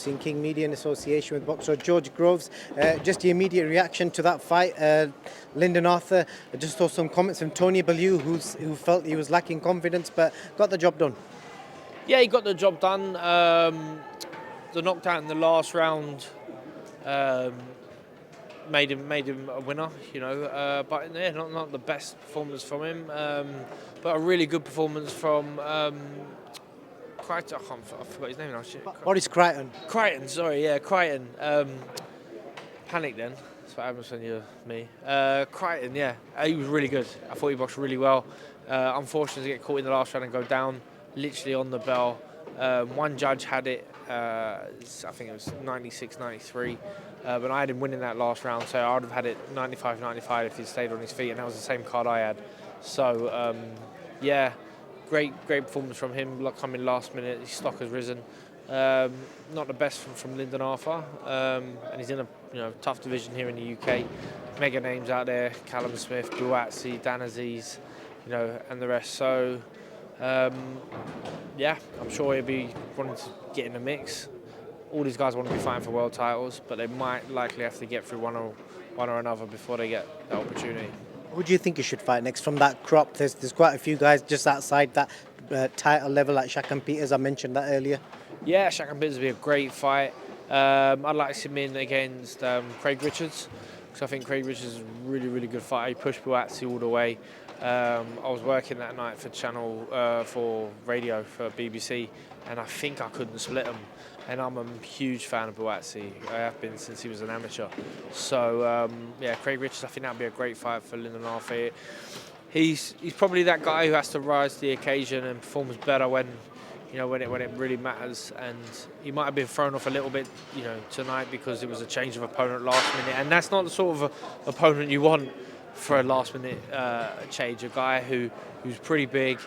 Boxing King Media in association with boxer George Groves. Just your immediate reaction to that fight. Lyndon Arthur, I just saw some comments from Tony Bellew, who felt he was lacking confidence, but got the job done. Yeah, he got the job done. The knockdown in the last round made him a winner, you know. But yeah, not the best performance from him, but a really good performance from Crichton. I forgot his name now. Boris Crichton. Crichton, sorry, yeah, Crichton. Panic then. That's what happens when you're me. Crichton, yeah, he was really good. I thought he boxed really well. Unfortunately, to get caught in the last round and go down, literally on the bell. One judge had it, I think it was 96-93, but I had him winning that last round, so I would have had it 95-95 if he'd stayed on his feet, and that was the same card I had. So, yeah, great performance from him, coming last minute. His stock has risen. Not the best from Lyndon Arthur, and he's in a tough division here in the UK. Mega names out there: Callum Smith, Buatsi, Dan Aziz, and the rest. So, yeah, I'm sure he'll be wanting to get in the mix. All these guys want to be fighting for world titles, but they might likely have to get through one or another before they get that opportunity. Who do you think he should fight next from that crop? There's quite a few guys just outside that title level, like Shaq and Peters. I mentioned that earlier. Yeah, Shaq and Peters would be a great fight. I'd like to see him in against Craig Richards, because I think Craig Richards is a really, really good fighter. He pushed Buatsi all the way. I was working that night for for radio for BBC, and I think I couldn't split him. And I'm a huge fan of Buatsi. I have been since he was an amateur. So yeah, Craig Richards, I think that'd be a great fight for Lyndon Arthur. He's probably that guy who has to rise to the occasion and performs better when it really matters. And he might have been thrown off a little bit, tonight because it was a change of opponent last minute, and that's not the sort of opponent you want for a last-minute change. A guy who's pretty big,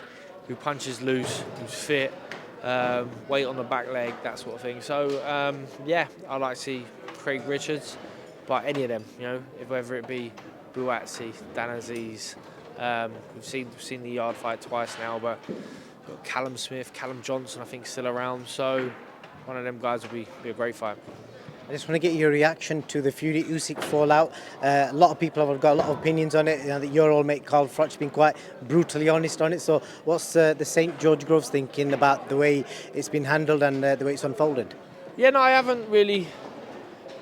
who punches loose, who's fit, weight on the back leg, that sort of thing. So, yeah, I'd like to see Craig Richards, but any of them, whether it be Buatsi, Dan Aziz. We've seen the yard fight twice now, but got Callum Smith, Callum Johnson, I think, still around. So one of them guys would be a great fight. I just want to get your reaction to the Fury USYK fallout. A lot of people have got a lot of opinions on it. Your old mate Carl Froch's been quite brutally honest on it. So what's the St. George Groves thinking about the way it's been handled and the way it's unfolded? Yeah, no, I haven't really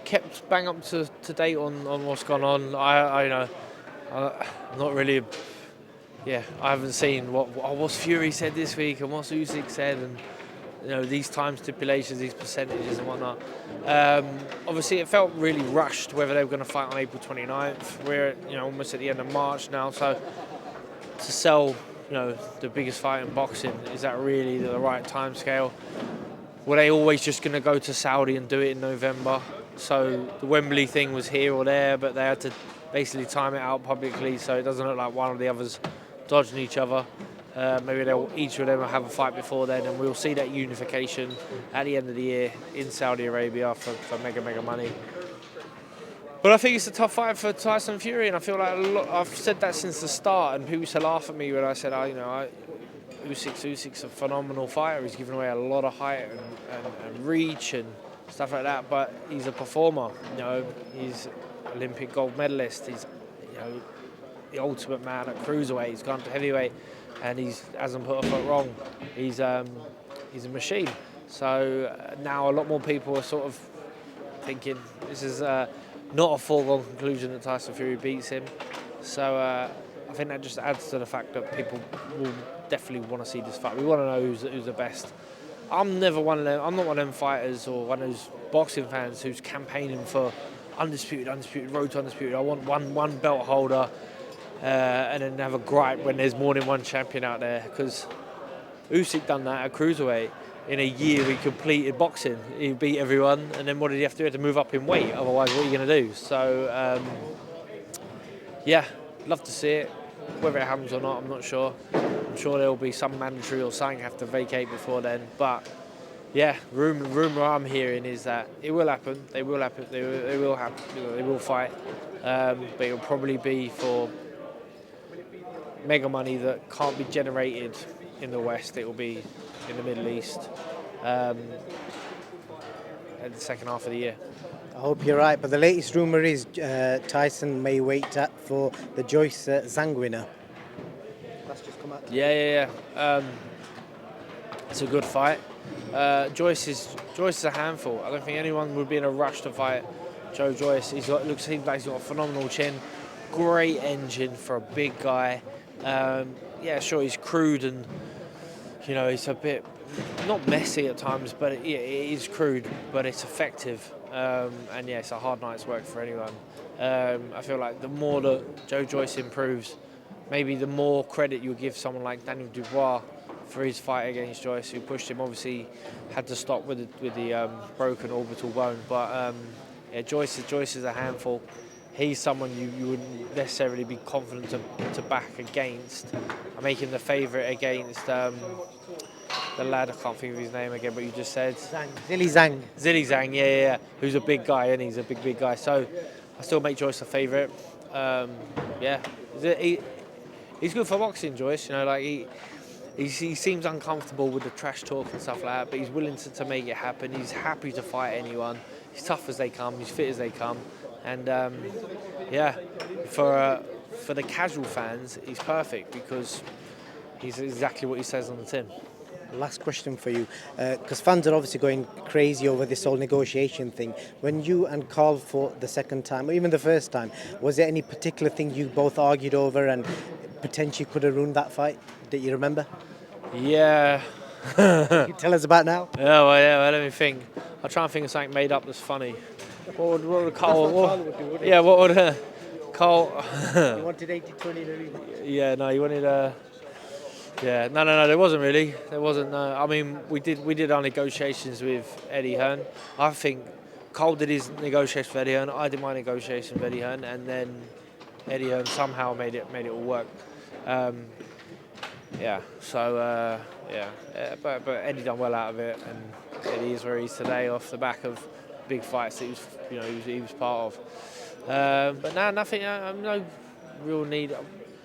kept bang up to date on what's gone on. I'm not really. Yeah, I haven't seen what's Fury said this week and what's USYK said, and these time stipulations, these percentages and whatnot. Obviously, it felt really rushed whether they were going to fight on April 29th. We're almost at the end of March now, so to sell the biggest fight in boxing, is that really the right time scale? Were they always just going to go to Saudi and do it in November? So the Wembley thing was here or there, but they had to basically time it out publicly so it doesn't look like one or the others dodging each other. Maybe each of them will have a fight before then, and we'll see that unification at the end of the year in Saudi Arabia for mega money. But I think it's a tough fight for Tyson Fury, and I feel like I've said that since the start, and people used to laugh at me when I said, Usyk's a phenomenal fighter. He's given away a lot of height and reach and stuff like that, but he's a performer. He's Olympic gold medalist. He's the ultimate man at cruiserweight. He's gone to heavyweight, and he hasn't put a foot wrong. He's a machine. So now a lot more people are sort of thinking this is not a foregone conclusion that Tyson Fury beats him. So I think that just adds to the fact that people will definitely want to see this fight. We want to know who's the best. I'm never one of them. I'm not one of them fighters or one of those boxing fans who's campaigning for undisputed, road to undisputed. I want one belt holder. And then have a gripe when there's more than one champion out there, because Usyk done that at cruiserweight. In a year he completed boxing. He beat everyone, and then what did he have to do? He had to move up in weight, otherwise what are you going to do? So, yeah, love to see it. Whether it happens or not, I'm not sure. I'm sure there will be some mandatory or something have to vacate before then. But, yeah, rumour I'm hearing is that it will happen. They will happen. They will happen. They will fight. But it will probably be for mega money that can't be generated in the West. It will be in the Middle East, and at the second half of the year. I hope you're right, but the latest rumour is Tyson may wait for the Joyce Zhang winner. That's just come out today. Yeah. It's a good fight. Joyce is a handful. I don't think anyone would be in a rush to fight Joyce. Seems like he's got a phenomenal chin, great engine for a big guy. Yeah, sure, he's crude and he's a bit not messy at times, but it is crude, but it's effective. And yeah, it's a hard night's work for anyone. I feel like the more that Joyce improves, maybe the more credit you give someone like Daniel Dubois for his fight against Joyce, who pushed him. Obviously, had to stop with the broken orbital bone. But yeah, Joyce is a handful. He's someone you wouldn't necessarily be confident to back against. I make him the favourite against the lad. I can't think of his name again, but you just said Zili Zhang. Zili Zhang, yeah. Who's a big guy, and he's a big guy. So I still make Joyce a favourite. Yeah, he's good for boxing, Joyce. He seems uncomfortable with the trash talk and stuff like that, but he's willing to make it happen. He's happy to fight anyone. He's tough as they come. He's fit as they come, and yeah, for the casual fans, he's perfect because he's exactly what he says on the tin. Last question for you, because fans are obviously going crazy over this whole negotiation thing. When you and Carl fought the second time, or even the first time, was there any particular thing you both argued over and potentially could have ruined that fight that you remember? Yeah. Can you tell us about now? Well, let me think. I'll try and think of something made up that's funny. What would Carl... Carl would do, wouldn't he? Yeah, what would... Carl... He wanted 80-20 in a rematch. Yeah, no, he wanted... Yeah, no, there wasn't really. There wasn't, no. I mean, we did our negotiations with Eddie Hearn. I think Carl did his negotiations with Eddie Hearn, I did my negotiations with Eddie Hearn, and then Eddie Hearn somehow made it all work. Yeah, so yeah, but Eddie done well out of it, and Eddie is where he is today off the back of big fights that he was part of. But now nothing, no real need.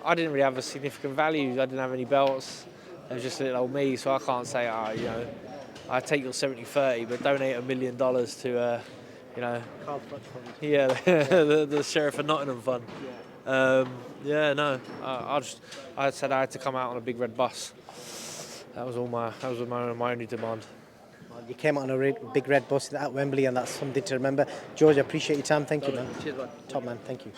I didn't really have a significant value. I didn't have any belts. It was just little old me, so I can't say, I take your 70-30, but donate $1 million to, Carl Froch Fund. yeah, the Sheriff of Nottingham Fund. Yeah. I said I had to come out on a big red bus. That was my only demand. Well, you came out on a big red bus at Wembley, and that's something to remember. George, I appreciate your time. Thank you, man. Cheers, man. Top man. Thank you.